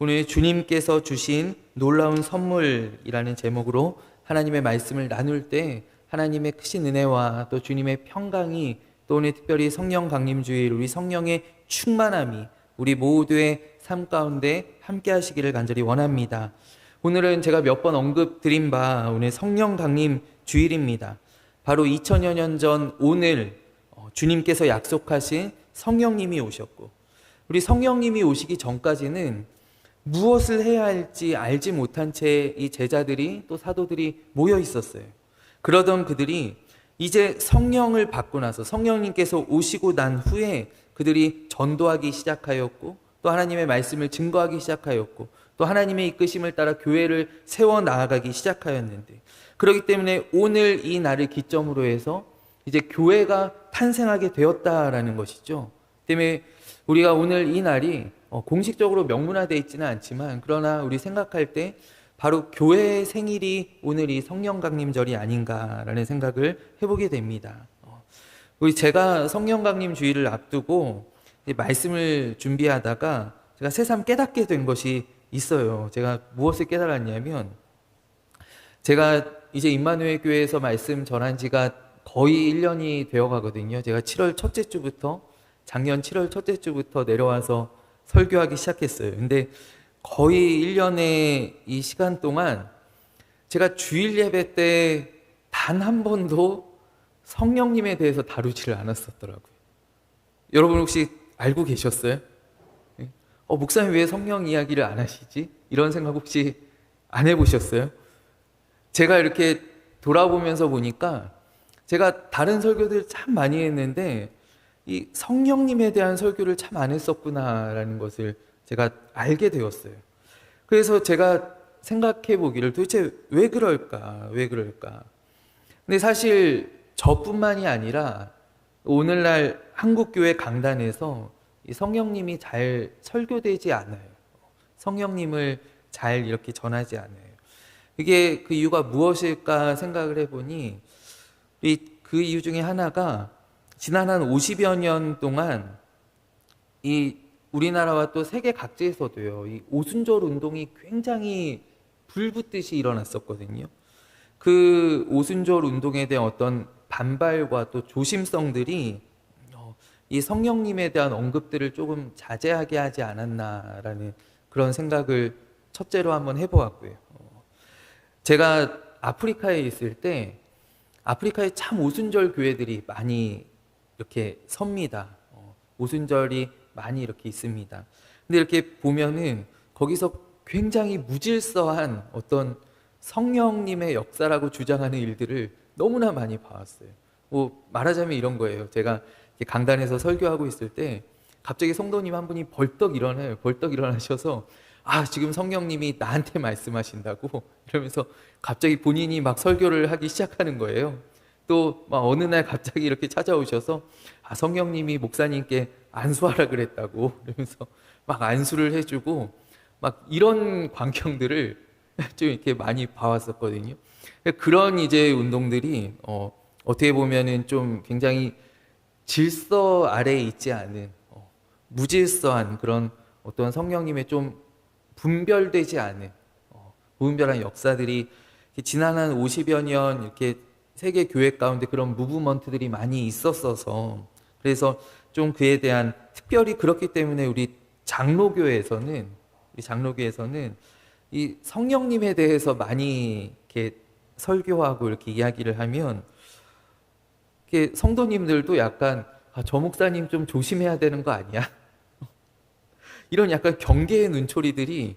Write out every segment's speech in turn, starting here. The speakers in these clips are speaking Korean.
오늘 주님께서 주신 놀라운 선물이라는 제목으로 하나님의 말씀을 나눌 때 하나님의 크신 은혜와 또 주님의 평강이 또 오늘 특별히 성령 강림주일 우리 성령의 충만함이 우리 모두의 삶 가운데 함께 하시기를 간절히 원합니다. 오늘은 제가 몇 번 언급드린 바 오늘 성령 강림 주일입니다. 바로 2000여 년 전 오늘 주님께서 약속하신 성령님이 오셨고 우리 성령님이 오시기 전까지는 무엇을 해야 할지 알지 못한 채 이 제자들이 또 사도들이 모여 있었어요. 그러던 그들이 이제 성령을 받고 나서 성령님께서 오시고 난 후에 그들이 전도하기 시작하였고 또 하나님의 말씀을 증거하기 시작하였고 또 하나님의 이끄심을 따라 교회를 세워 나아가기 시작하였는데 그렇기 때문에 오늘 이 날을 기점으로 해서 이제 교회가 탄생하게 되었다라는 것이죠. 때문에 우리가 오늘 이 날이 공식적으로 명문화되어 있지는 않지만 그러나 우리 생각할 때 바로 교회의 생일이 오늘 이 성령 강림절이 아닌가라는 생각을 해보게 됩니다. 우리 제가 성령 강림 주일을 앞두고 말씀을 준비하다가 제가 새삼 깨닫게 된 것이 있어요. 제가 무엇을 깨달았냐면 제가 이제 임마누엘 교회에서 말씀 전한 지가 거의 1년이 되어 가거든요. 제가 7월 첫째 주부터 작년 7월 첫째 주부터 내려와서 설교하기 시작했어요. 근데 거의 1년의 이 시간 동안 제가 주일 예배 때 단 한 번도 성령님에 대해서 다루지를 않았었더라고요. 여러분 혹시 알고 계셨어요? 목사님 왜 성령 이야기를 안 하시지? 이런 생각 혹시 안 해보셨어요? 제가 이렇게 돌아보면서 보니까 제가 다른 설교들 참 많이 했는데 이 성령님에 대한 설교를 참 안 했었구나라는 것을 제가 알게 되었어요. 그래서 제가 생각해 보기를 도대체 왜 그럴까? 근데 사실 저뿐만이 아니라 오늘날 한국교회 강단에서 이 성령님이 잘 설교되지 않아요. 성령님을 잘 이렇게 전하지 않아요. 이게 그 이유가 무엇일까 생각을 해보니 그 이유 중에 하나가 지난 한 50여 년 동안 이 우리나라와 또 세계 각지에서도요, 이 오순절 운동이 굉장히 불붙듯이 일어났었거든요. 그 오순절 운동에 대한 어떤 반발과 또 조심성들이 이 성령님에 대한 언급들을 조금 자제하게 하지 않았나라는 그런 생각을 첫째로 한번 해보았고요. 제가 아프리카에 있을 때 아프리카에 참 오순절 교회들이 많이 이렇게 섭니다. 오순절이 많이 이렇게 있습니다. 근데 이렇게 보면은 거기서 굉장히 무질서한 어떤 성령님의 역사라고 주장하는 일들을 너무나 많이 봐왔어요. 말하자면 이런 거예요. 제가 강단에서 설교하고 있을 때 갑자기 성도님 한 분이 벌떡 일어나요. 벌떡 일어나셔서 지금 성령님이 나한테 말씀하신다고 이러면서 갑자기 본인이 막 설교를 하기 시작하는 거예요. 또 막 어느 날 갑자기 이렇게 찾아오셔서 성령님이 목사님께 안수하라 그랬다고 이러면서 막 안수를 해주고 막 이런 광경들을 좀 이렇게 많이 봐왔었거든요. 그런 이제 운동들이 어떻게 보면은 좀 굉장히 질서 아래에 있지 않은 무질서한 그런 어떤 성령님의 좀 분별되지 않은 무분별한 역사들이 지난 한 50여 년 이렇게 세계 교회 가운데 그런 무브먼트들이 많이 있었어서 그래서 좀 그에 대한 특별히 그렇기 때문에 우리 장로교회에서는 이 성령님에 대해서 많이 이렇게 설교하고 이렇게 이야기를 하면 이렇게 성도님들도 약간 저 목사님 좀 조심해야 되는 거 아니야? 이런 약간 경계의 눈초리들이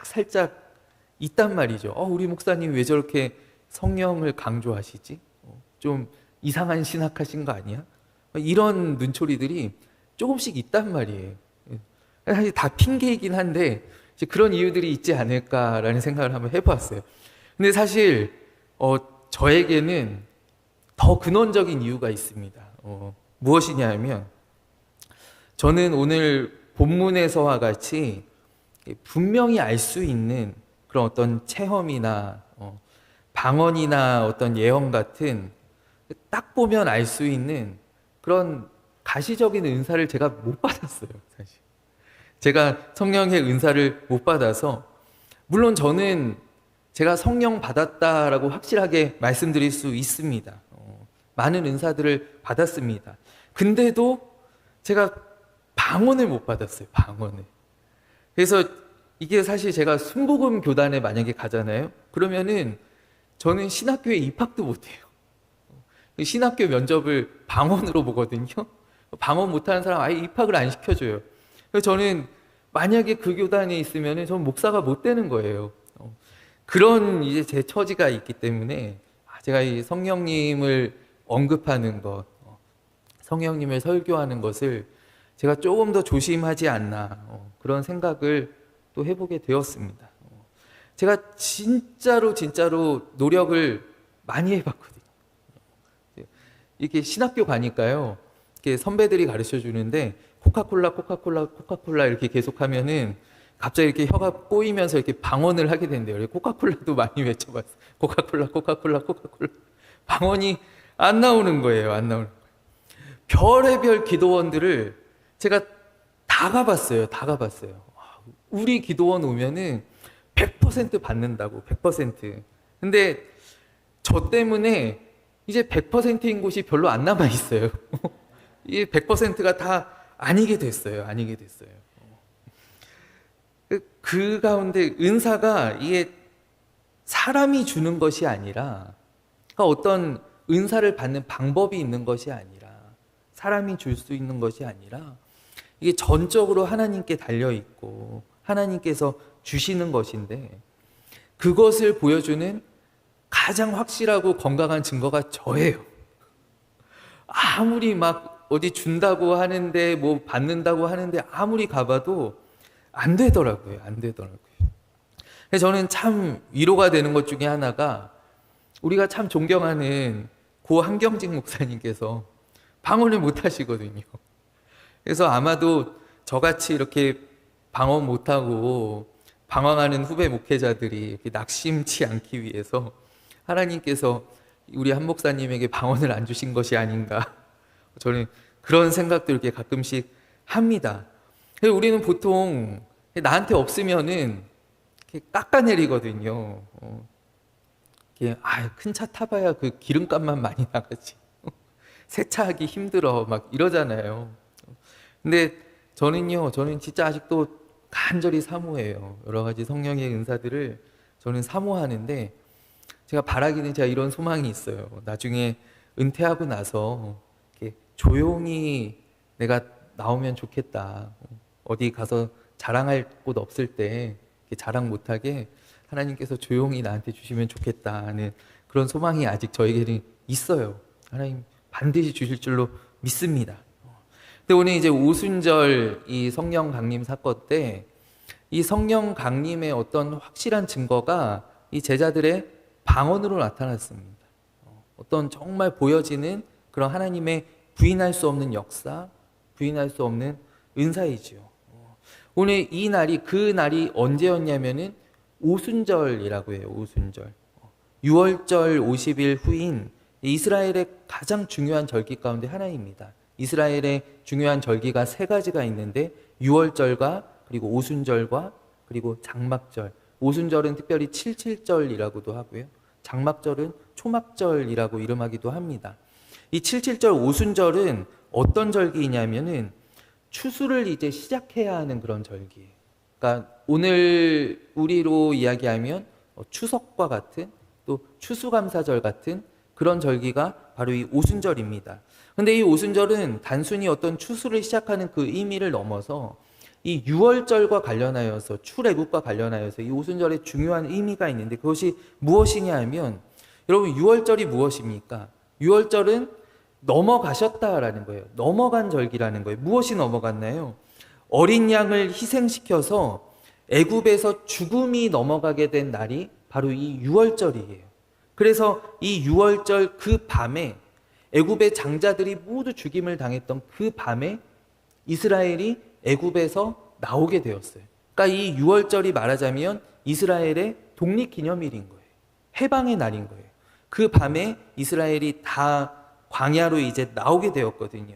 살짝 있단 말이죠. 우리 목사님 왜 저렇게 성령을 강조하시지? 좀 이상한 신학하신 거 아니야? 이런 눈초리들이 조금씩 있단 말이에요. 사실 다 핑계이긴 한데 그런 이유들이 있지 않을까라는 생각을 한번 해보았어요. 근데 사실 저에게는 더 근원적인 이유가 있습니다. 무엇이냐 면 저는 오늘 본문에서와 같이 분명히 알 수 있는 그런 어떤 체험이나 방언이나 어떤 예언 같은 딱 보면 알 수 있는 그런 가시적인 은사를 제가 못 받았어요, 사실. 제가 성령의 은사를 못 받아서, 물론 저는 제가 성령 받았다라고 확실하게 말씀드릴 수 있습니다. 많은 은사들을 받았습니다. 근데도 제가 방언을 못 받았어요. 방언을. 그래서 이게 사실 제가 순복음 교단에 만약에 가잖아요. 그러면은 저는 신학교에 입학도 못해요. 신학교 면접을 방언으로 보거든요. 방언 못하는 사람 아예 입학을 안 시켜줘요. 그래서 저는 만약에 그 교단에 있으면은 저는 목사가 못 되는 거예요. 그런 이제 제 처지가 있기 때문에 제가 이 성령님을 언급하는 것, 성령님을 설교하는 것을 제가 조금 더 조심하지 않나, 그런 생각을 또 해보게 되었습니다. 제가 진짜로 노력을 많이 해봤거든요. 이렇게 신학교 가니까요, 이렇게 선배들이 가르쳐 주는데 코카콜라 이렇게 계속하면은 갑자기 이렇게 혀가 꼬이면서 이렇게 방언을 하게 된대요. 코카콜라도 많이 외쳐봤어요. 코카콜라. 방언이 안 나오는 거예요. 안 나오는 거예요. 별의별 기도원들을 제가 다 가봤어요. 우리 기도원 오면은 100% 받는다고, 100%. 근데 저 때문에 이제 100%인 곳이 별로 안 남아 있어요. 이 100%가 다 아니게 됐어요. 그 가운데 은사가 이게 사람이 주는 것이 아니라, 그러니까 어떤 은사를 받는 방법이 있는 것이 아니라, 사람이 줄 수 있는 것이 아니라, 이게 전적으로 하나님께 달려있고 하나님께서 주시는 것인데, 그것을 보여주는 가장 확실하고 건강한 증거가 저예요. 아무리 막 어디 준다고 하는데 뭐 받는다고 하는데 아무리 가봐도 안 되더라고요. 그래서 저는 참 위로가 되는 것 중에 하나가, 우리가 참 존경하는 고 한경직 목사님께서 방언을 못 하시거든요. 그래서 아마도 저같이 이렇게 방언 못하고 방황하는 후배 목회자들이 이렇게 낙심치 않기 위해서 하나님께서 우리 한 목사님에게 방언을 안 주신 것이 아닌가, 저는 그런 생각도 이렇게 가끔씩 합니다. 우리는 보통 나한테 없으면은 이렇게 깎아내리거든요. 큰 차 타봐야 그 기름값만 많이 나가지. 세차하기 힘들어 막 이러잖아요. 근데 저는 진짜 아직도 간절히 사모해요. 여러 가지 성령의 은사들을 저는 사모하는데, 제가 바라기는 제가 이런 소망이 있어요. 나중에 은퇴하고 나서 이렇게 조용히 내가 나오면 좋겠다. 어디 가서 자랑할 곳 없을 때 자랑 못하게 하나님께서 조용히 나한테 주시면 좋겠다 하는 그런 소망이 아직 저에게는 있어요. 하나님 반드시 주실 줄로 믿습니다. 근데 오늘 이제 오순절 이 성령 강림 사건 때 이 성령 강림의 어떤 확실한 증거가 이 제자들의 방언으로 나타났습니다. 어떤 정말 보여지는 그런 하나님의 부인할 수 없는 역사, 부인할 수 없는 은사이지요. 오늘 이 날이, 그 날이 언제였냐면은 오순절이라고 해요. 오순절. 6월절 50일 후인 이스라엘의 가장 중요한 절기 가운데 하나입니다. 이스라엘의 중요한 절기가 세 가지가 있는데, 6월절과 그리고 오순절과 그리고 장막절. 오순절은 특별히 칠칠절이라고도 하고요. 장막절은 초막절이라고 이름하기도 합니다. 이 칠칠절 오순절은 어떤 절기냐면은 추수를 이제 시작해야 하는 그런 절기예요. 그러니까 오늘 우리로 이야기하면 추석과 같은, 또 추수감사절 같은 그런 절기가 바로 이 오순절입니다. 근데 이 오순절은 단순히 어떤 추수를 시작하는 그 의미를 넘어서 이 6월절과 관련하여서, 출애굽과 관련하여서 이 오순절에 중요한 의미가 있는데, 그것이 무엇이냐 하면, 여러분 6월절이 무엇입니까? 6월절은 넘어가셨다라는 거예요. 넘어간 절기라는 거예요. 무엇이 넘어갔나요? 어린 양을 희생시켜서 애굽에서 죽음이 넘어가게 된 날이 바로 이 6월절이에요. 그래서 이 6월절 그 밤에, 애굽의 장자들이 모두 죽임을 당했던 그 밤에 이스라엘이 애굽에서 나오게 되었어요. 그러니까 이 6월절이 말하자면 이스라엘의 독립기념일인 거예요. 해방의 날인 거예요. 그 밤에 이스라엘이 다 광야로 이제 나오게 되었거든요.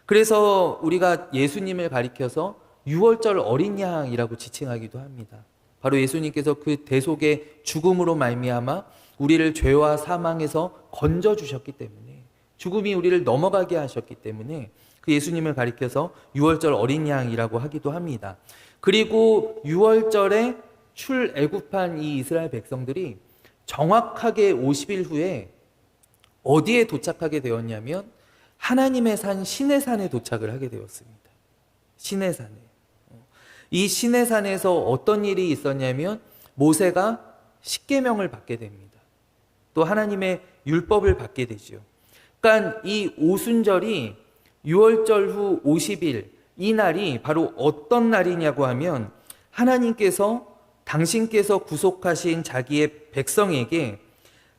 그래서 우리가 예수님을 가리켜서 유월절 어린 양이라고 지칭하기도 합니다. 바로 예수님께서 그 대속의 죽음으로 말미암아 우리를 죄와 사망에서 건져 주셨기 때문에, 죽음이 우리를 넘어가게 하셨기 때문에 그 예수님을 가리켜서 유월절 어린 양이라고 하기도 합니다. 그리고 유월절에 출애굽한 이 이스라엘 백성들이 정확하게 50일 후에 어디에 도착하게 되었냐면 하나님의 산 시내산에 도착을 하게 되었습니다. 시내산에. 이 시내산에서 어떤 일이 있었냐면 모세가 십계명을 받게 됩니다. 또 하나님의 율법을 받게 되죠. 그러니까 이 오순절이 유월절 후 50일, 이 날이 바로 어떤 날이냐고 하면 하나님께서 당신께서 구속하신 자기의 백성에게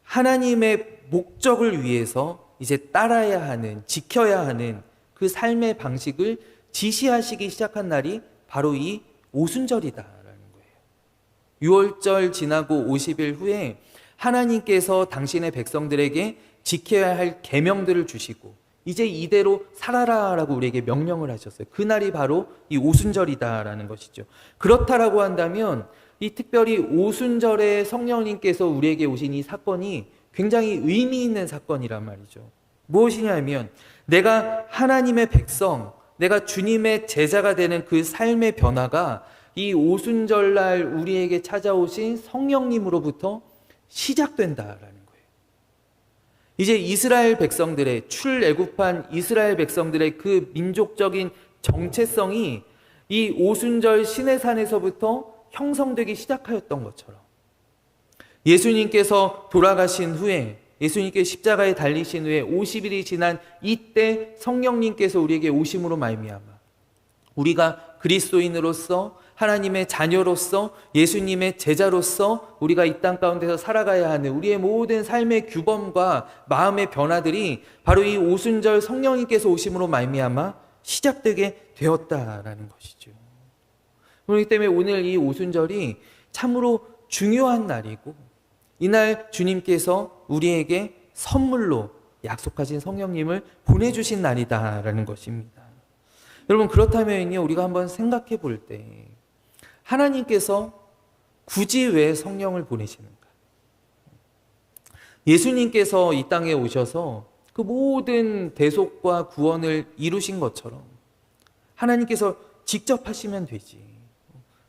하나님의 목적을 위해서 이제 따라야 하는, 지켜야 하는 그 삶의 방식을 지시하시기 시작한 날이 바로 이 오순절이다라는 거예요. 유월절 지나고 50일 후에 하나님께서 당신의 백성들에게 지켜야 할 계명들을 주시고 이제 이대로 살아라라고 우리에게 명령을 하셨어요. 그날이 바로 이 오순절이다라는 것이죠. 그렇다라고 한다면 이 특별히 오순절에 성령님께서 우리에게 오신 이 사건이 굉장히 의미 있는 사건이란 말이죠. 무엇이냐면 내가 하나님의 백성, 내가 주님의 제자가 되는 그 삶의 변화가 이 오순절날 우리에게 찾아오신 성령님으로부터 시작된다라는 거예요. 이제 이스라엘 백성들의 출애굽한 이스라엘 백성들의 그 민족적인 정체성이 이 오순절 시내산에서부터 형성되기 시작하였던 것처럼 예수님께서 돌아가신 후에, 예수님께 십자가에 달리신 후에 50일이 지난 이때 성령님께서 우리에게 오심으로 말미암아 우리가 그리스도인으로서 하나님의 자녀로서 예수님의 제자로서 우리가 이 땅 가운데서 살아가야 하는 우리의 모든 삶의 규범과 마음의 변화들이 바로 이 오순절 성령님께서 오심으로 말미암아 시작되게 되었다라는 것이죠. 그렇기 때문에 오늘 이 오순절이 참으로 중요한 날이고 이날 주님께서 우리에게 선물로 약속하신 성령님을 보내주신 날이다라는 것입니다. 여러분, 그렇다면요, 우리가 한번 생각해 볼 때 하나님께서 굳이 왜 성령을 보내시는가? 예수님께서 이 땅에 오셔서 그 모든 대속과 구원을 이루신 것처럼 하나님께서 직접 하시면 되지.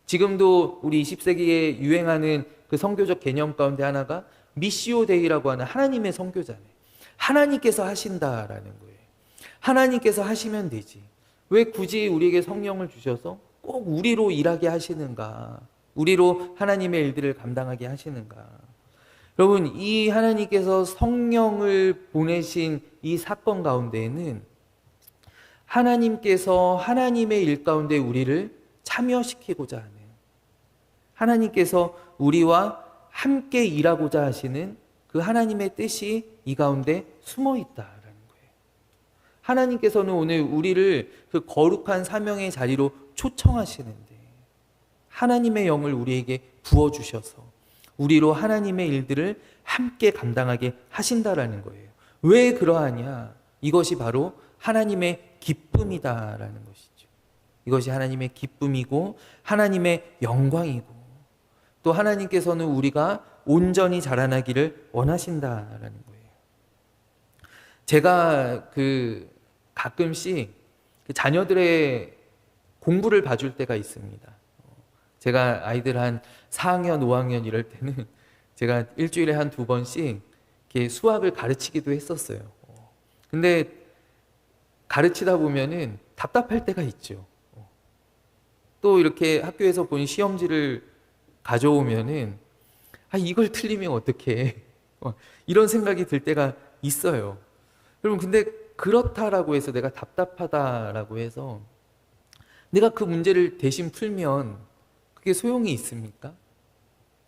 지금도 우리 20세기에 유행하는 그 선교적 개념 가운데 하나가 미시오 데이라고 하는 하나님의 선교잖아요. 하나님께서 하신다라는 거예요. 하나님께서 하시면 되지. 왜 굳이 우리에게 성령을 주셔서 꼭 우리로 일하게 하시는가? 우리로 하나님의 일들을 감당하게 하시는가? 여러분, 이 하나님께서 성령을 보내신 이 사건 가운데에는 하나님께서 하나님의 일 가운데 우리를 참여시키고자 하는, 하나님께서 우리와 함께 일하고자 하시는 그 하나님의 뜻이 이 가운데 숨어 있다라는 거예요. 하나님께서는 오늘 우리를 그 거룩한 사명의 자리로 초청하시는데 하나님의 영을 우리에게 부어주셔서 우리로 하나님의 일들을 함께 감당하게 하신다라는 거예요. 왜 그러하냐? 이것이 바로 하나님의 기쁨이다라는 것이죠. 이것이 하나님의 기쁨이고 하나님의 영광이고 또 하나님께서는 우리가 온전히 자라나기를 원하신다라는 거예요. 제가 가끔씩 자녀들의 공부를 봐줄 때가 있습니다. 제가 아이들 한 4학년, 5학년 이럴 때는 제가 일주일에 한 2번씩 이렇게 수학을 가르치기도 했었어요. 근데 가르치다 보면은 답답할 때가 있죠. 또 이렇게 학교에서 본 시험지를 가져오면은 이걸 틀리면 어떡해. 이런 생각이 들 때가 있어요. 여러분, 근데 그렇다라고 해서 내가 답답하다라고 해서 내가 그 문제를 대신 풀면 그게 소용이 있습니까?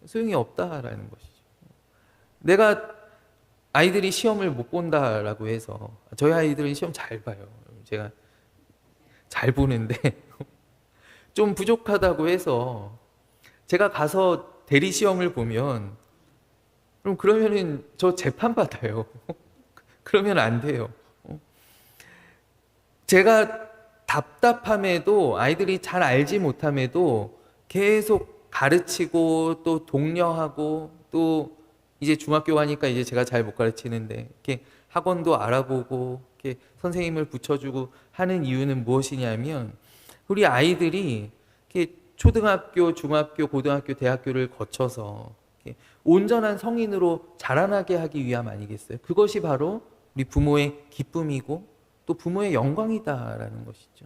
소용이 없다라는 것이죠. 내가 아이들이 시험을 못 본다라고 해서 저희 아이들은 시험 잘 봐요. 제가 잘 보는데 좀 부족하다고 해서 제가 가서 대리 시험을 보면 그러면은 저 재판 받아요. 그러면 안 돼요. 제가 답답함에도 아이들이 잘 알지 못함에도 계속 가르치고 또 독려하고 또 이제 중학교 가니까 이제 제가 잘 못 가르치는데 이렇게 학원도 알아보고 이렇게 선생님을 붙여주고 하는 이유는 무엇이냐면 우리 아이들이 이렇게 초등학교, 중학교, 고등학교, 대학교를 거쳐서 이렇게 온전한 성인으로 자라나게 하기 위함 아니겠어요? 그것이 바로 우리 부모의 기쁨이고 또 부모의 영광이다라는 것이죠.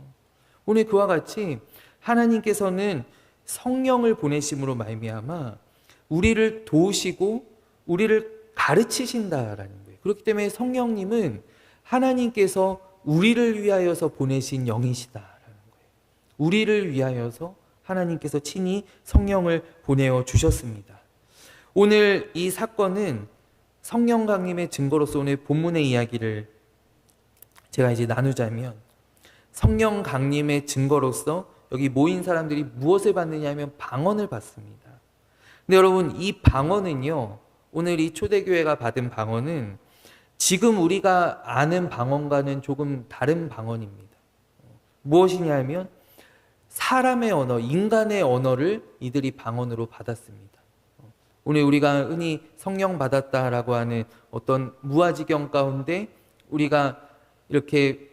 오늘 그와 같이 하나님께서는 성령을 보내심으로 말미암아 우리를 도우시고 우리를 가르치신다라는 거예요. 그렇기 때문에 성령님은 하나님께서 우리를 위하여서 보내신 영이시다라는 거예요. 우리를 위하여서 하나님께서 친히 성령을 보내어 주셨습니다. 오늘 이 사건은 성령 강림의 증거로서 오늘 본문의 이야기를 제가 이제 나누자면 성령 강림의 증거로서 여기 모인 사람들이 무엇을 받느냐 하면 방언을 받습니다. 근데 여러분 이 방언은요, 오늘 이 초대교회가 받은 방언은 지금 우리가 아는 방언과는 조금 다른 방언입니다. 무엇이냐 하면 사람의 언어, 인간의 언어를 이들이 방언으로 받았습니다. 오늘 우리가 흔히 성령 받았다라고 하는 어떤 무아지경 가운데 우리가 이렇게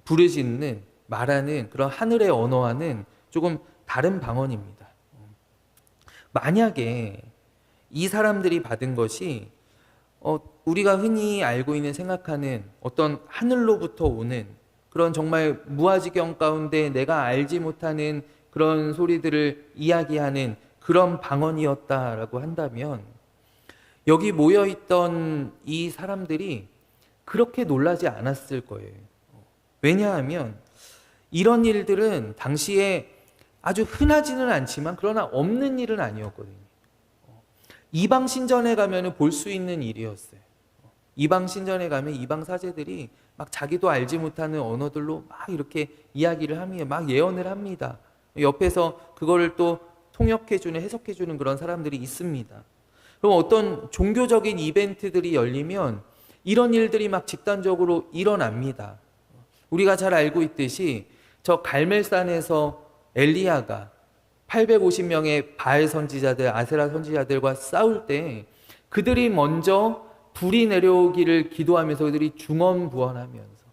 부르짖는 말하는 그런 하늘의 언어와는 조금 다른 방언입니다. 만약에 이 사람들이 받은 것이 우리가 흔히 알고 있는 생각하는 어떤 하늘로부터 오는 그런 정말 무아지경 가운데 내가 알지 못하는 그런 소리들을 이야기하는 그런 방언이었다라고 한다면 여기 모여있던 이 사람들이 그렇게 놀라지 않았을 거예요. 왜냐하면 이런 일들은 당시에 아주 흔하지는 않지만 그러나 없는 일은 아니었거든요. 이방 신전에 가면 볼 수 있는 일이었어요. 이방 신전에 가면 이방 사제들이 막 자기도 알지 못하는 언어들로 막 이렇게 이야기를 하며 막 예언을 합니다. 옆에서 그거를 또 통역해주는, 해석해주는 그런 사람들이 있습니다. 그럼 어떤 종교적인 이벤트들이 열리면 이런 일들이 막 집단적으로 일어납니다. 우리가 잘 알고 있듯이 저 갈멜산에서 엘리야가 850명의 바알 선지자들, 아세라 선지자들과 싸울 때 그들이 먼저 불이 내려오기를 기도하면서 그들이 중언부언하면서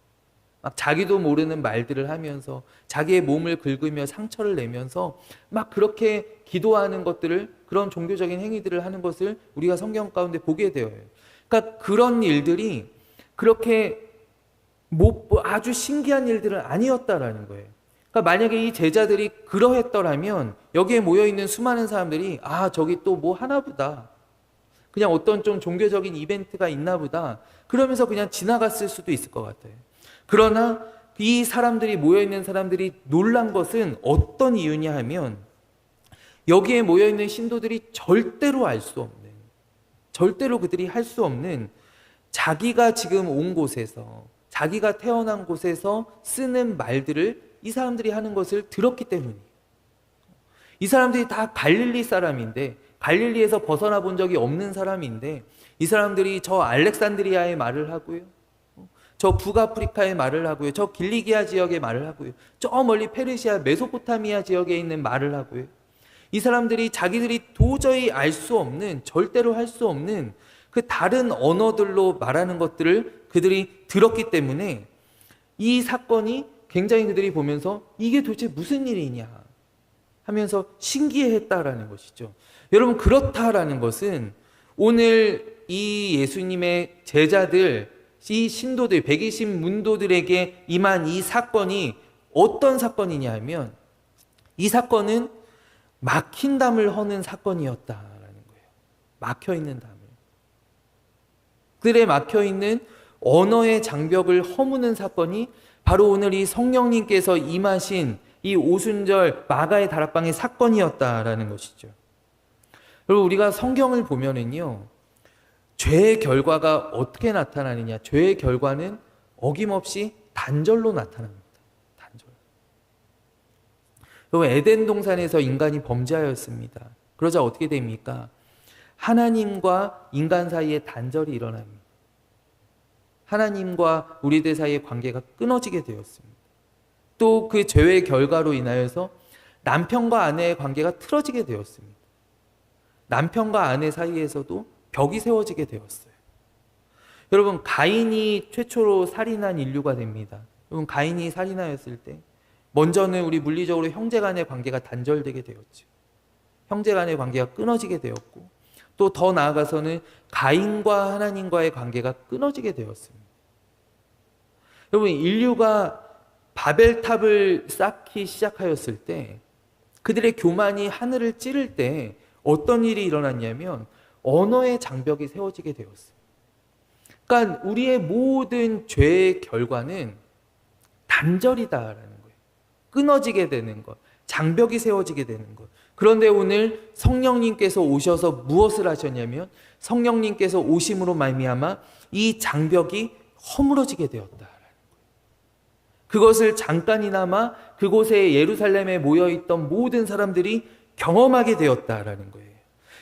막 자기도 모르는 말들을 하면서 자기의 몸을 긁으며 상처를 내면서 막 그렇게 기도하는 것들을, 그런 종교적인 행위들을 하는 것을 우리가 성경 가운데 보게 되어요. 그러니까 그런 일들이 그렇게 아주 신기한 일들은 아니었다라는 거예요. 그러니까 만약에 이 제자들이 그러했더라면 여기에 모여있는 수많은 사람들이 저기 또 뭐 하나 보다, 그냥 어떤 좀 종교적인 이벤트가 있나 보다, 그러면서 그냥 지나갔을 수도 있을 것 같아요. 그러나 이 사람들이, 모여있는 사람들이 놀란 것은 어떤 이유냐 하면 여기에 모여있는 신도들이 절대로 알 수 없는, 절대로 그들이 할 수 없는 자기가 지금 온 곳에서, 자기가 태어난 곳에서 쓰는 말들을 이 사람들이 하는 것을 들었기 때문이에요. 이 사람들이 다 갈릴리 사람인데, 갈릴리에서 벗어나 본 적이 없는 사람인데 이 사람들이 저 알렉산드리아의 말을 하고요, 저 북아프리카의 말을 하고요, 저 길리기아 지역의 말을 하고요, 저 멀리 페르시아 메소포타미아 지역에 있는 말을 하고요. 이 사람들이 자기들이 도저히 알 수 없는, 절대로 할 수 없는 그 다른 언어들로 말하는 것들을 그들이 들었기 때문에 이 사건이 굉장히 그들이 보면서 이게 도대체 무슨 일이냐 하면서 신기해했다라는 것이죠. 여러분, 그렇다라는 것은 오늘 이 예수님의 제자들, 이 신도들, 120 문도들에게 임한 이 사건이 어떤 사건이냐 하면 이 사건은 막힌 담을 허는 사건이었다라는 거예요. 막혀있는 담을. 그들의 막혀있는 언어의 장벽을 허무는 사건이 바로 오늘 이 성령님께서 임하신 이 오순절 마가의 다락방의 사건이었다라는 것이죠. 그리고 우리가 성경을 보면은요, 죄의 결과가 어떻게 나타나느냐? 죄의 결과는 어김없이 단절로 나타납니다. 단절. 여러분, 에덴 동산에서 인간이 범죄하였습니다. 그러자 어떻게 됩니까? 하나님과 인간 사이에 단절이 일어납니다. 하나님과 우리들 사이의 관계가 끊어지게 되었습니다. 또 그 죄의 결과로 인하여서 남편과 아내의 관계가 틀어지게 되었습니다. 남편과 아내 사이에서도 벽이 세워지게 되었어요. 여러분, 가인이 최초로 살인한 인류가 됩니다. 여러분, 가인이 살인하였을 때 먼저는 우리 물리적으로 형제 간의 관계가 단절되게 되었죠. 형제 간의 관계가 끊어지게 되었고, 또 더 나아가서는 가인과 하나님과의 관계가 끊어지게 되었습니다. 여러분, 인류가 바벨탑을 쌓기 시작하였을 때, 그들의 교만이 하늘을 찌를 때 어떤 일이 일어났냐면 언어의 장벽이 세워지게 되었어요. 그러니까 우리의 모든 죄의 결과는 단절이다라는 거예요. 끊어지게 되는 것, 장벽이 세워지게 되는 것. 그런데 오늘 성령님께서 오셔서 무엇을 하셨냐면 성령님께서 오심으로 말미암아 이 장벽이 허물어지게 되었다. 그것을 잠깐이나마 그곳에 예루살렘에 모여있던 모든 사람들이 경험하게 되었다라는 거예요.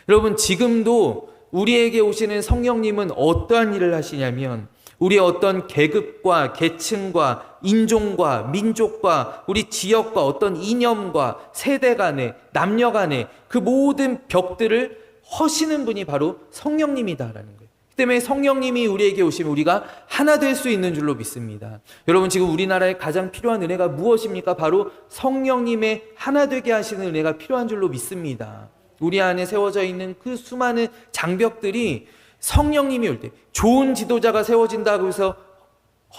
여러분, 지금도 우리에게 오시는 성령님은 어떠한 일을 하시냐면 우리의 어떤 계급과 계층과 인종과 민족과 우리 지역과 어떤 이념과 세대 간의 남녀 간의 그 모든 벽들을 허시는 분이 바로 성령님이다라는 거예요. 그 때문에 성령님이 우리에게 오시면 우리가 하나 될 수 있는 줄로 믿습니다. 여러분, 지금 우리나라에 가장 필요한 은혜가 무엇입니까? 바로 성령님의 하나 되게 하시는 은혜가 필요한 줄로 믿습니다. 우리 안에 세워져 있는 그 수많은 장벽들이 성령님이 올 때 좋은 지도자가 세워진다고 해서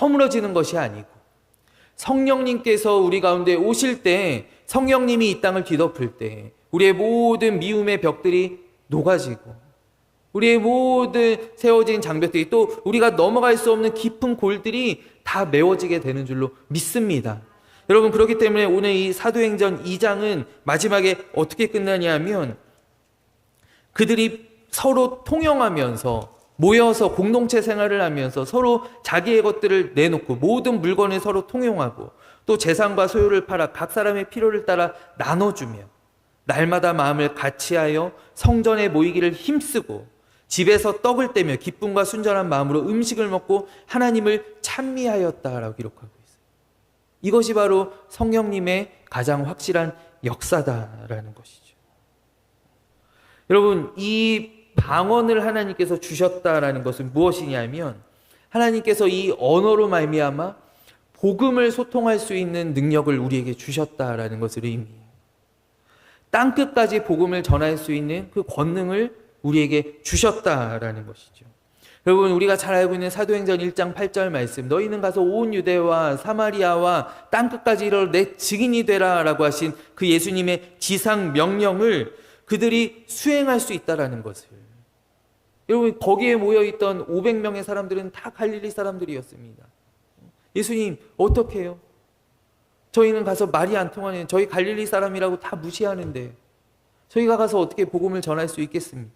허물어지는 것이 아니고 성령님께서 우리 가운데 오실 때 성령님이 이 땅을 뒤덮을 때 우리의 모든 미움의 벽들이 녹아지고 우리의 모든 세워진 장벽들이 또 우리가 넘어갈 수 없는 깊은 골들이 다 메워지게 되는 줄로 믿습니다. 여러분, 그렇기 때문에 오늘 이 사도행전 2장은 마지막에 어떻게 끝나냐 하면 그들이 서로 통용하면서 모여서 공동체 생활을 하면서 서로 자기의 것들을 내놓고 모든 물건을 서로 통용하고 또 재산과 소유를 팔아 각 사람의 필요를 따라 나눠주며 날마다 마음을 같이하여 성전에 모이기를 힘쓰고 집에서 떡을 떼며 기쁨과 순전한 마음으로 음식을 먹고 하나님을 찬미하였다라고 기록하고 있어요. 이것이 바로 성령님의 가장 확실한 역사다라는 것이죠. 여러분, 이 방언을 하나님께서 주셨다라는 것은 무엇이냐면 하나님께서 이 언어로 말미암아 복음을 소통할 수 있는 능력을 우리에게 주셨다라는 것을 의미해요. 땅끝까지 복음을 전할 수 있는 그 권능을 우리에게 주셨다라는 것이죠. 여러분, 우리가 잘 알고 있는 사도행전 1장 8절 말씀, 너희는 가서 온 유대와 사마리아와 땅끝까지 이르러 내 증인이 되라 라고 하신 그 예수님의 지상 명령을 그들이 수행할 수 있다라는 것을. 여러분, 거기에 모여있던 500명의 사람들은 다 갈릴리 사람들이었습니다. 예수님, 어떻게 해요? 저희는 가서 말이 안 통하는, 저희 갈릴리 사람이라고 다 무시하는데 저희가 가서 어떻게 복음을 전할 수 있겠습니까?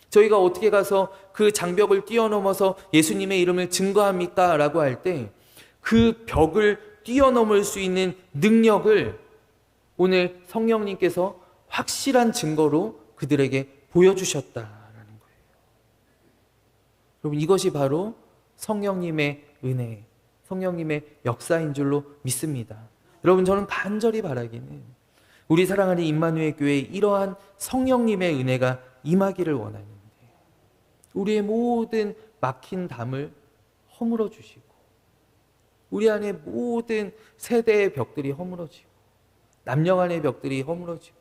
저희가 어떻게 가서 그 장벽을 뛰어넘어서 예수님의 이름을 증거합니까? 라고 할 때 그 벽을 뛰어넘을 수 있는 능력을 오늘 성령님께서 확실한 증거로 그들에게 보여주셨다라는 거예요. 여러분, 이것이 바로 성령님의 은혜, 성령님의 역사인 줄로 믿습니다. 여러분, 저는 간절히 바라기는 우리 사랑하는 임마누엘 교회에 이러한 성령님의 은혜가 임하기를 원하는데 우리의 모든 막힌 담을 허물어 주시고 우리 안에 모든 세대의 벽들이 허물어지고 남녀 간의 벽들이 허물어지고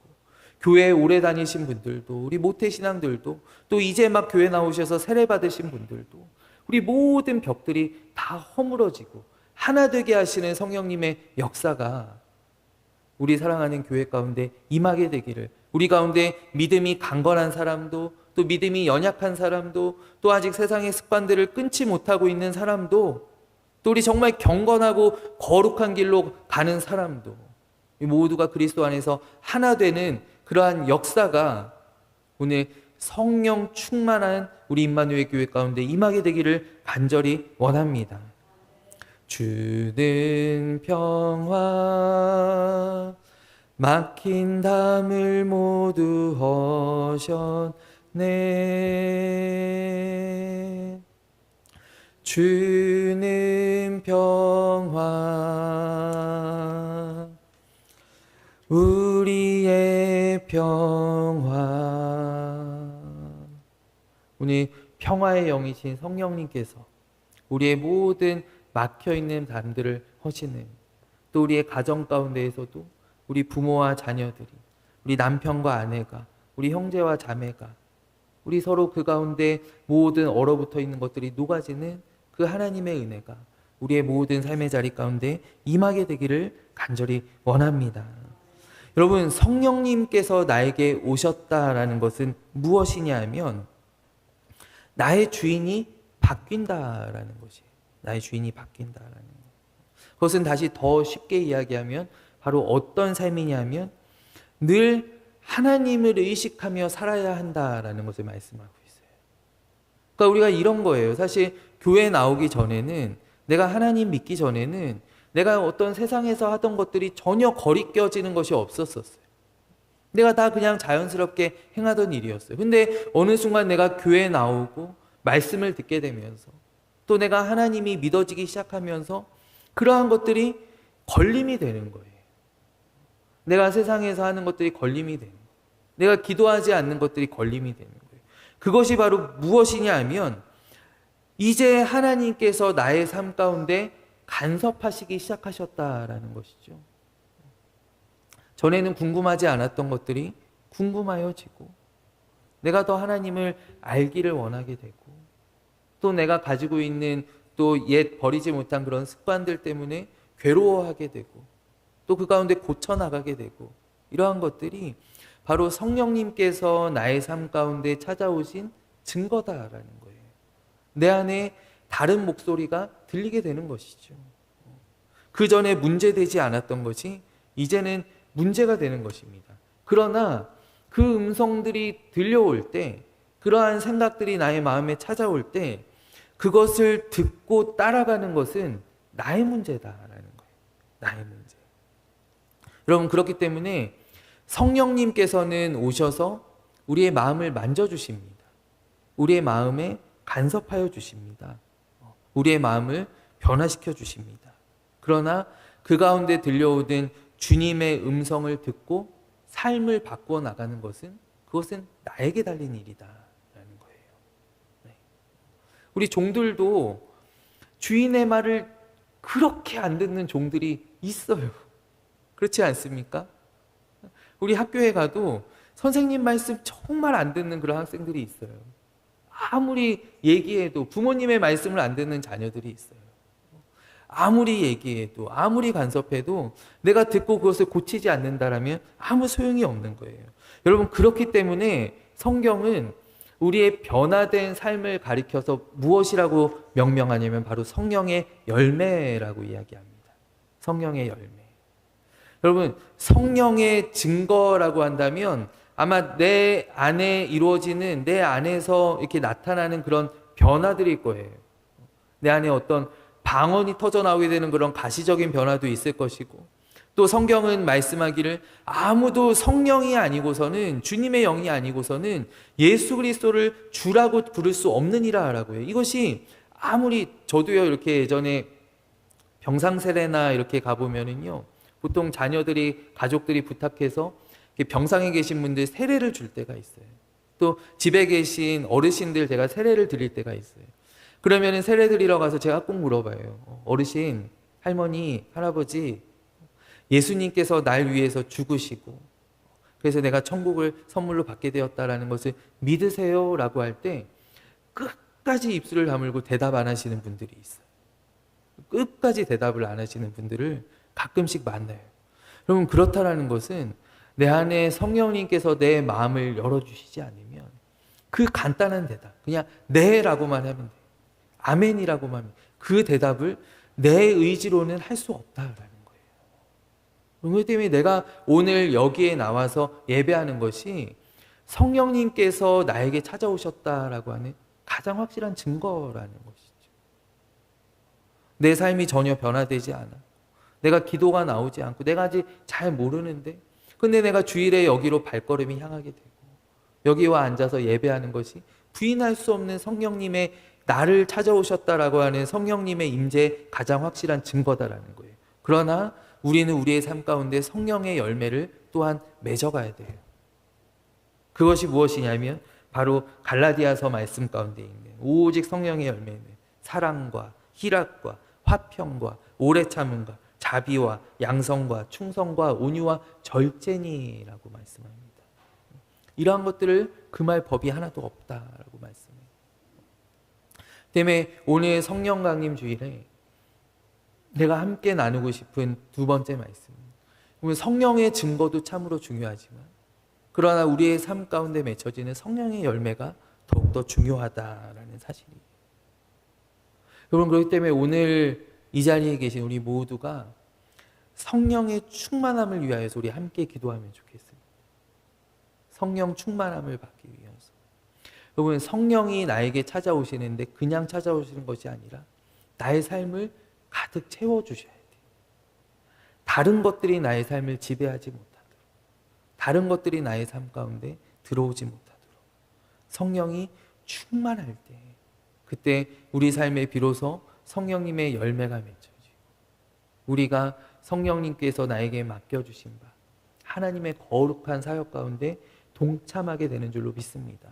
교회에 오래 다니신 분들도 우리 모태신앙들도 또 이제 막 교회 나오셔서 세례 받으신 분들도 우리 모든 벽들이 다 허물어지고 하나 되게 하시는 성령님의 역사가 우리 사랑하는 교회 가운데 임하게 되기를, 우리 가운데 믿음이 강건한 사람도 또 믿음이 연약한 사람도 또 아직 세상의 습관들을 끊지 못하고 있는 사람도 또 우리 정말 경건하고 거룩한 길로 가는 사람도 모두가 그리스도 안에서 하나 되는 그러한 역사가 오늘 성령 충만한 우리 임마누엘 교회 가운데 임하게 되기를 간절히 원합니다. 주는 평화 막힌 담을 모두 허셨네. 주는 평화 오늘 평화의 영이신 성령님께서 우리의 모든 막혀있는 담들을 허시는, 또 우리의 가정 가운데에서도 우리 부모와 자녀들이, 우리 남편과 아내가, 우리 형제와 자매가, 우리 서로 그 가운데 모든 얼어붙어 있는 것들이 녹아지는 그 하나님의 은혜가 우리의 모든 삶의 자리 가운데 임하게 되기를 간절히 원합니다. 여러분, 성령님께서 나에게 오셨다라는 것은 무엇이냐 하면 나의 주인이 바뀐다라는 것이에요. 나의 주인이 바뀐다라는 것. 그것은 다시 더 쉽게 이야기하면 바로 어떤 삶이냐면 늘 하나님을 의식하며 살아야 한다라는 것을 말씀하고 있어요. 그러니까 우리가 이런 거예요. 사실 교회 나오기 전에는, 내가 하나님 믿기 전에는 내가 어떤 세상에서 하던 것들이 전혀 거리껴지는 것이 없었어요. 내가 다 그냥 자연스럽게 행하던 일이었어요. 근데 어느 순간 내가 교회에 나오고 말씀을 듣게 되면서, 또 내가 하나님이 믿어지기 시작하면서 그러한 것들이 걸림이 되는 거예요. 내가 세상에서 하는 것들이 걸림이 되는 거예요. 내가 기도하지 않는 것들이 걸림이 되는 거예요. 그것이 바로 무엇이냐 하면 이제 하나님께서 나의 삶 가운데 간섭하시기 시작하셨다라는 것이죠. 전에는 궁금하지 않았던 것들이 궁금하여지고, 내가 더 하나님을 알기를 원하게 되고, 또 내가 가지고 있는 또 옛 버리지 못한 그런 습관들 때문에 괴로워하게 되고, 또 그 가운데 고쳐나가게 되고, 이러한 것들이 바로 성령님께서 나의 삶 가운데 찾아오신 증거다라는 거예요. 내 안에 다른 목소리가 들리게 되는 것이죠. 그 전에 문제되지 않았던 것이 이제는 문제가 되는 것입니다. 그러나 그 음성들이 들려올 때, 그러한 생각들이 나의 마음에 찾아올 때 그것을 듣고 따라가는 것은 나의 문제다라는 거예요. 나의 문제. 여러분, 그렇기 때문에 성령님께서는 오셔서 우리의 마음을 만져주십니다. 우리의 마음에 간섭하여 주십니다. 우리의 마음을 변화시켜 주십니다. 그러나 그 가운데 들려오던 주님의 음성을 듣고 삶을 바꾸어 나가는 것은, 그것은 나에게 달린 일이다라는 거예요. 네. 우리 종들도 주인의 말을 그렇게 안 듣는 종들이 있어요. 그렇지 않습니까? 우리 학교에 가도 선생님 말씀 정말 안 듣는 그런 학생들이 있어요. 아무리 얘기해도 부모님의 말씀을 안 듣는 자녀들이 있어요. 아무리 얘기해도, 아무리 간섭해도 내가 듣고 그것을 고치지 않는다라면 아무 소용이 없는 거예요. 여러분, 그렇기 때문에 성경은 우리의 변화된 삶을 가리켜서 무엇이라고 명명하냐면 바로 성령의 열매라고 이야기합니다. 성령의 열매. 여러분, 성령의 증거라고 한다면 아마 내 안에 이루어지는, 내 안에서 이렇게 나타나는 그런 변화들일 거예요. 내 안에 어떤 방언이 터져나오게 되는 그런 가시적인 변화도 있을 것이고, 또 성경은 말씀하기를 아무도 성령이 아니고서는, 주님의 영이 아니고서는 예수 그리스도를 주라고 부를 수 없느니라 라고 해요. 이것이 아무리, 저도요 이렇게 예전에 병상세례나 이렇게 가보면은요, 보통 자녀들이, 가족들이 부탁해서 병상에 계신 분들 세례를 줄 때가 있어요. 또 집에 계신 어르신들 제가 세례를 드릴 때가 있어요. 그러면은 세례 드리러 가서 제가 꼭 물어봐요. 어르신, 할머니, 할아버지, 예수님께서 날 위해서 죽으시고 그래서 내가 천국을 선물로 받게 되었다라는 것을 믿으세요? 라고 할 때 끝까지 입술을 다물고 대답 안 하시는 분들이 있어요. 끝까지 대답을 안 하시는 분들을 가끔씩 만나요. 여러분, 그렇다라는 것은 내 안에 성령님께서 내 마음을 열어주시지 않으면 그 간단한 대답, 그냥 네라고만 하면 돼요. 아멘이라고만 하면 그 대답을 내 의지로는 할 수 없다라는 거예요. 그렇기 때문에 내가 오늘 여기에 나와서 예배하는 것이 성령님께서 나에게 찾아오셨다라고 하는 가장 확실한 증거라는 것이죠. 내 삶이 전혀 변화되지 않아. 내가 기도가 나오지 않고 내가 아직 잘 모르는데, 근데 내가 주일에 여기로 발걸음이 향하게 되고 여기와 앉아서 예배하는 것이 부인할 수 없는 성령님의, 나를 찾아오셨다라고 하는 성령님의 임재의 가장 확실한 증거다라는 거예요. 그러나 우리는 우리의 삶 가운데 성령의 열매를 또한 맺어가야 돼요. 그것이 무엇이냐면 바로 갈라디아서 말씀 가운데 있는 오직 성령의 열매는 사랑과 희락과 화평과 오래 참음과 자비와 양성과 충성과 온유와 절제니라고 말씀합니다. 이러한 것들을 금할 법이 하나도 없다라고 말씀해요. 때문에 오늘 성령 강림 주일에 내가 함께 나누고 싶은 두 번째 말씀입니다. 성령의 증거도 참으로 중요하지만 그러나 우리의 삶 가운데 맺혀지는 성령의 열매가 더욱더 중요하다라는 사실이에요. 여러분, 그렇기 때문에 오늘 이 자리에 계신 우리 모두가 성령의 충만함을 위하여서 우리 함께 기도하면 좋겠습니다. 성령 충만함을 받기 위해서. 여러분, 성령이 나에게 찾아오시는데 그냥 찾아오시는 것이 아니라 나의 삶을 가득 채워주셔야 돼요. 다른 것들이 나의 삶을 지배하지 못하도록, 다른 것들이 나의 삶 가운데 들어오지 못하도록 성령이 충만할 때, 그때 우리 삶에 비로소 성령님의 열매가 맺혀지고 우리가 성령님께서 나에게 맡겨주신 바 하나님의 거룩한 사역 가운데 동참하게 되는 줄로 믿습니다.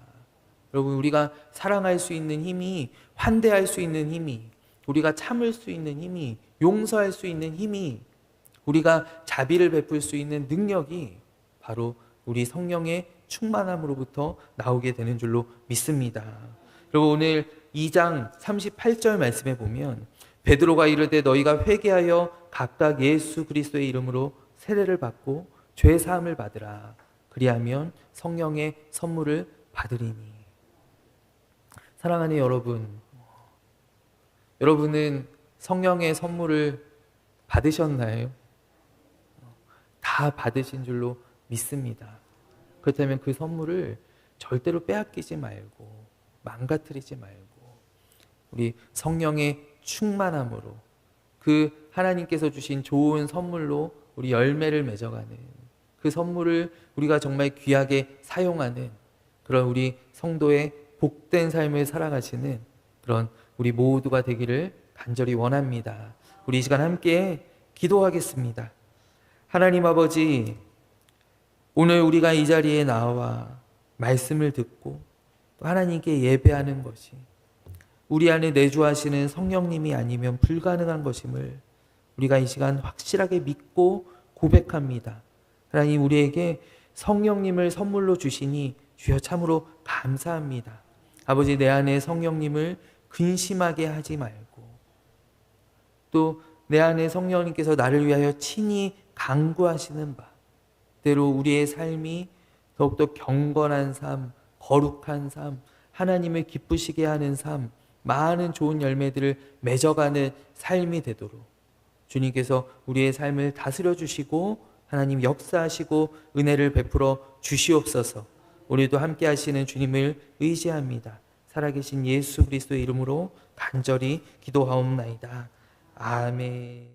여러분, 우리가 사랑할 수 있는 힘이, 환대할 수 있는 힘이, 우리가 참을 수 있는 힘이, 용서할 수 있는 힘이, 우리가 자비를 베풀 수 있는 능력이 바로 우리 성령의 충만함으로부터 나오게 되는 줄로 믿습니다. 그리고 오늘 2장 38절 말씀에 보면 베드로가 이르되 너희가 회개하여 각각 예수 그리스도의 이름으로 세례를 받고 죄 사함을 받으라. 그리하면 성령의 선물을 받으리니. 사랑하는 여러분, 여러분은 성령의 선물을 받으셨나요? 다 받으신 줄로 믿습니다. 그렇다면 그 선물을 절대로 빼앗기지 말고 망가뜨리지 말고 우리 성령의 충만함으로 그 하나님께서 주신 좋은 선물로 우리 열매를 맺어가는 그 선물을 우리가 정말 귀하게 사용하는 그런 우리 성도의 복된 삶을 살아가시는 그런 우리 모두가 되기를 간절히 원합니다. 우리 이 시간 함께 기도하겠습니다. 하나님 아버지, 오늘 우리가 이 자리에 나와 말씀을 듣고 또 하나님께 예배하는 것이 우리 안에 내주하시는 성령님이 아니면 불가능한 것임을 우리가 이 시간 확실하게 믿고 고백합니다. 하나님, 우리에게 성령님을 선물로 주시니 주여 참으로 감사합니다. 아버지, 내 안에 성령님을 근심하게 하지 말고 또 내 안에 성령님께서 나를 위하여 친히 강구하시는 바 대로 우리의 삶이 더욱더 경건한 삶, 거룩한 삶, 하나님을 기쁘시게 하는 삶, 많은 좋은 열매들을 맺어가는 삶이 되도록 주님께서 우리의 삶을 다스려 주시고 하나님 역사하시고 은혜를 베풀어 주시옵소서. 우리도 함께 하시는 주님을 의지합니다. 살아계신 예수 그리스도의 이름으로 간절히 기도하옵나이다. 아멘.